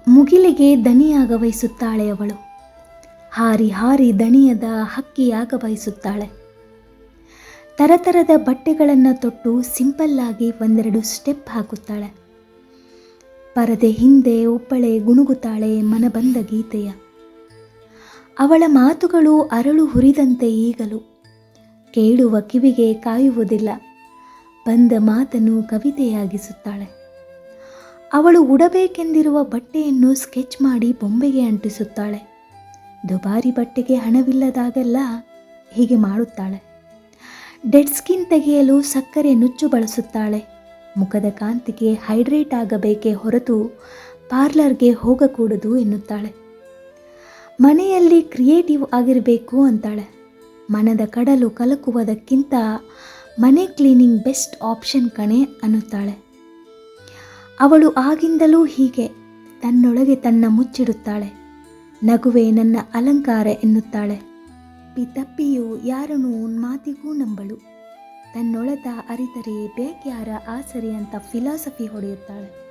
ಮುಗಿಲಿಗೆ ದನಿಯಾಗ ಬಯಸುತ್ತಾಳೆ ಅವಳು. ಹಾರಿ ಹಾರಿ ದಣಿಯದ ಹಕ್ಕಿಯಾಗ ಬಯಸುತ್ತಾಳೆ. ತರತರದ ಬಟ್ಟೆಗಳನ್ನು ತೊಟ್ಟು ಸಿಂಪಲ್ಲಾಗಿ ಒಂದೆರಡು ಸ್ಟೆಪ್ ಹಾಕುತ್ತಾಳೆ. ಪರದೆ ಹಿಂದೆ ಒಬ್ಬಳೆ ಗುಣುಗುತ್ತಾಳೆ ಮನಬಂದ ಗೀತೆಯ. ಅವಳ ಮಾತುಗಳು ಅರಳು ಹುರಿದಂತೆ ಈಗಲೂ ಕೇಳುವ ಕಿವಿಗೆ ಕಾಯುವುದಿಲ್ಲ. ಬಂದ ಮಾತನ್ನು ಕವಿತೆಯಾಗಿಸುತ್ತಾಳೆ. ಅವಳು ಉಡಬೇಕೆಂದಿರುವ ಬಟ್ಟೆಯನ್ನು ಸ್ಕೆಚ್ ಮಾಡಿ ಬೊಂಬೆಗೆ ಅಂಟಿಸುತ್ತಾಳೆ. ದುಬಾರಿ ಬಟ್ಟೆಗೆ ಹಣವಿಲ್ಲದಾಗೆಲ್ಲ ಹೀಗೆ ಮಾಡುತ್ತಾಳೆ. ಡೆಡ್ ಸ್ಕಿನ್ ತೆಗೆಯಲು ಸಕ್ಕರೆ ನುಚ್ಚು ಬಳಸುತ್ತಾಳೆ. ಮುಖದ ಕಾಂತಿಗೆ ಹೈಡ್ರೇಟ್ ಆಗಬೇಕೇ ಹೊರತು ಪಾರ್ಲರ್ಗೆ ಹೋಗಕೂಡದು ಎನ್ನುತ್ತಾಳೆ. ಮನೆಯಲ್ಲಿ ಕ್ರಿಯೇಟಿವ್ ಆಗಿರಬೇಕು ಅಂತಾಳೆ. ಮನದ ಕಡಲು ಕಲಕುವುದಕ್ಕಿಂತ ಮನೆ ಕ್ಲೀನಿಂಗ್ ಬೆಸ್ಟ್ ಆಪ್ಷನ್ ಕಣೆ ಅನ್ನುತ್ತಾಳೆ. ಅವಳು ಆಗಿಂದಲೂ ಹೀಗೆ ತನ್ನೊಳಗೆ ತನ್ನ ಮುಚ್ಚಿಡುತ್ತಾಳೆ. ನಗುವೆ ನನ್ನ ಅಲಂಕಾರ ಎನ್ನುತ್ತಾಳೆ. ತಪ್ಪಿಯು ಯಾರನ್ನೂ ಮಾತಿಗೂ ನಂಬಳು. ತನ್ನೊಳತ ಅರಿತರೆ ಬೇಕ್ಯಾರ ಆಸರೆ ಅಂತ ಫಿಲಾಸಫಿ ಹೊಡೆಯುತ್ತಾಳೆ.